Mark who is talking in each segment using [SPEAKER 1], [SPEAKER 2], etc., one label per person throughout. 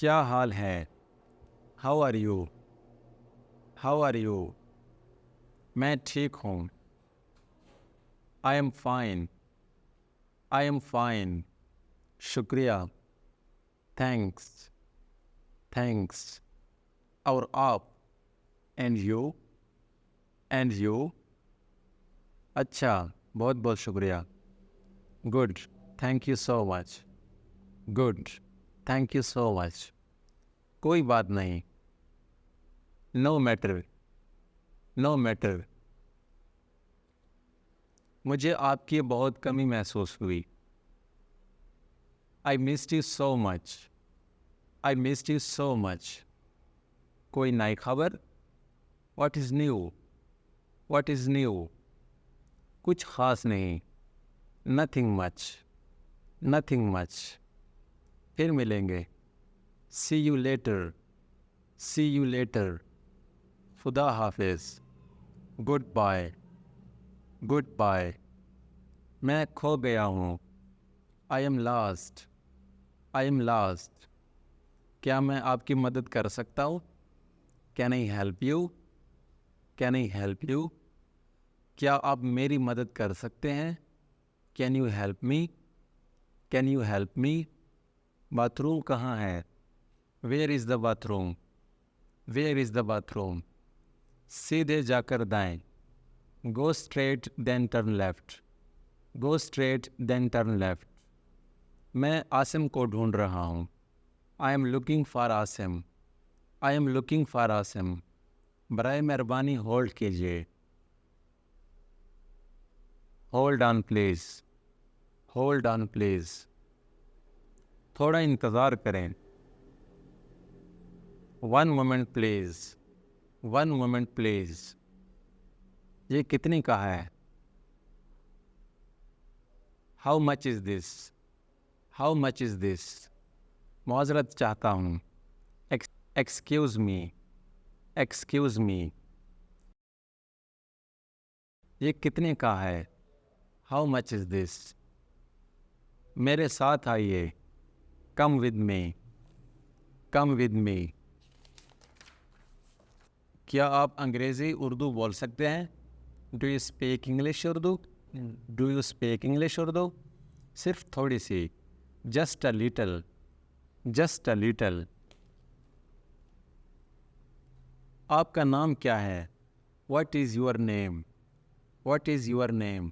[SPEAKER 1] क्या हाल है? How are you? How are you? मैं ठीक हूँ। I am fine. I am fine. शुक्रिया। थैंक्स। थैंक्स। और आप? And you? And you? अच्छा, बहुत बहुत शुक्रिया। Good. Thank you so much. Good. Thank you so much. कोई बात नहीं। No matter. No matter. मुझे आपकी बहुत कमी महसूस हुई। I missed you so much. I missed you so much. कोई नई खबर? What is new? What is new? कुछ ख़ास नहीं। Nothing much. Nothing much. फिर मिलेंगे। See you later. See you later. खुदा हाफिज़। Good bye. Good bye. मैं खो गया हूँ। I am lost. I am lost. क्या मैं आपकी मदद कर सकता हूँ? Can I help you? Can I help you? क्या आप मेरी मदद कर सकते हैं? Can you help me? Can you help me? Bathroom कहाँ है? Where is the bathroom? Where is the bathroom? सीधे जाकर दाएं। Go straight then turn left. Go straight then turn left. मैं आसिम को ढूंढ रहा हूँ। I am looking for Asim. I am looking for Asim. बराए मेहरबानी होल्ड कीजिए। Hold on please. Hold on please. थोड़ा इंतज़ार करें। One moment please. One moment please. ये कितने का है? How much is this? How much is this? माज़रत चाहता हूँ। एक्सक्यूज़ मी। Excuse me. ये कितने का है? How much is this? मेरे साथ आइए। Come with me. Come with me. क्या आप अंग्रेज़ी उर्दू बोल सकते हैं? Do you speak English Urdu? Do you speak English Urdu? सिर्फ थोड़ी सी। Just a little. Just a little. आपका नाम क्या है? What is your name? What is your name?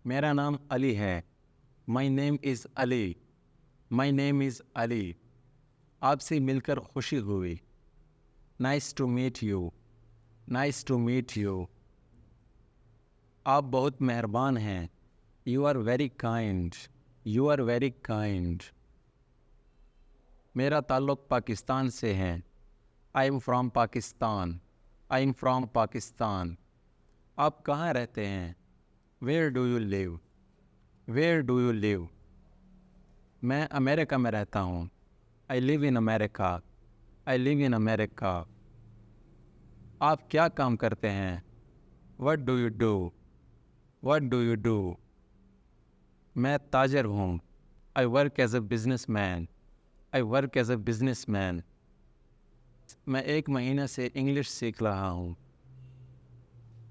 [SPEAKER 1] मेरा नाम अली है। My name is Ali. My name is Ali. आपसे मिलकर खुशी हुई। Nice to meet you. Nice to meet you. आप बहुत मेहरबान हैं। You are very kind. You are very kind. मेरा ताल्लुक़ पाकिस्तान से है। I am from Pakistan. I am from Pakistan. आप कहाँ रहते हैं? Where do you live? Where do you live? मैं अमेरिका में रहता हूँ। I live in America. I live in America. आप क्या काम करते हैं? What do you do? What do you do? मैं ताजर हूँ। I work as a businessman. I work as a businessman. मैं एक महीने से इंग्लिश सीख रहा हूँ।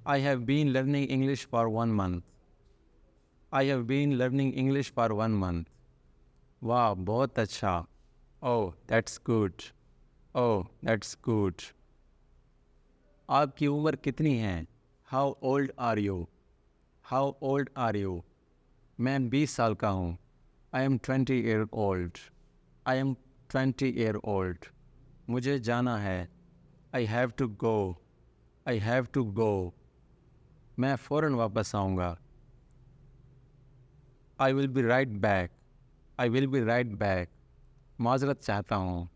[SPEAKER 1] I have been learning English for 1 month। I have been learning English for 1 month। वाह, बहुत अच्छा। Oh that's good. Oh that's good. आपकी उम्र कितनी है? How old are you? How old are you? मैं 20 साल का हूँ। I am 20 year old। I am 20 year old। मुझे जाना है। I have to go. I have to go. मैं फ़ौरन वापस आऊँगा। I will be right back. I will be right back. माज़रत चाहता हूँ।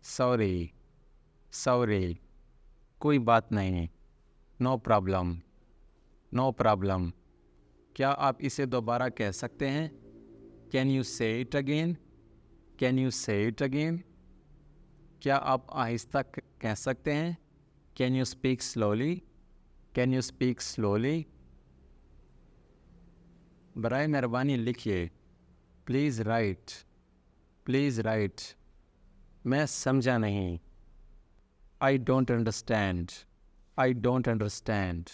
[SPEAKER 1] सॉरी। सॉरी। कोई बात नहीं। No problem. No problem. क्या आप इसे दोबारा कह सकते हैं? Can you say it again? Can you say it again? क्या आप आहिस्ता कह सकते हैं? Can you speak slowly? Can you speak slowly? बराए मेहरबानी लिखिए। Please write. Please write. मैं समझा नहीं। I don't understand. I don't understand.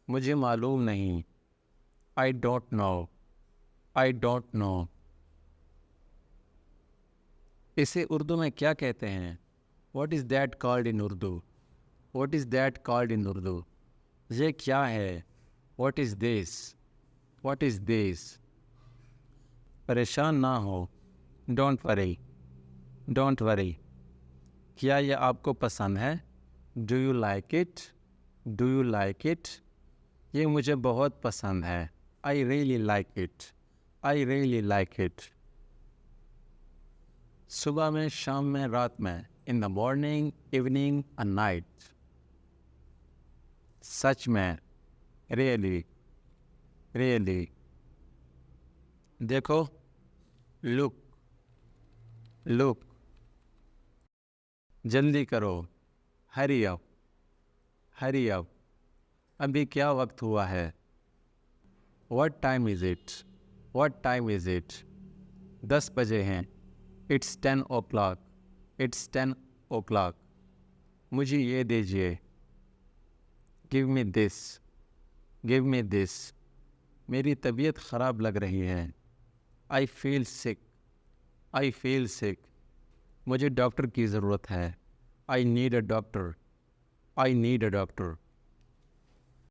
[SPEAKER 1] मुझे मालूम नहीं। I don't know. I don't know. इसे उर्दू में क्या कहते हैं? What is that called in Urdu? What is that called in Urdu? ये क्या है? What is this? What is this? परेशान ना हो। Don't worry. Don't worry. क्या ये आपको पसंद है? Do you like it? Do you like it? ये मुझे बहुत पसंद है। I really like it. I really like it. सुबह में, शाम में, रात में। In the morning, evening and night. सच में। रियली। रियली। देखो। लुक। लुक। जल्दी करो। Hurry up. Hurry up. अभी क्या वक्त हुआ है? What time is it? What time is it? 10 बजे हैं। It's 10 o'clock। It's 10 o'clock। मुझे ये दीजिए। Give me this. Give me this. मेरी तबीयत ख़राब लग रही है। I feel sick. I feel sick. मुझे डॉक्टर की ज़रूरत है। I need a doctor. I need a doctor.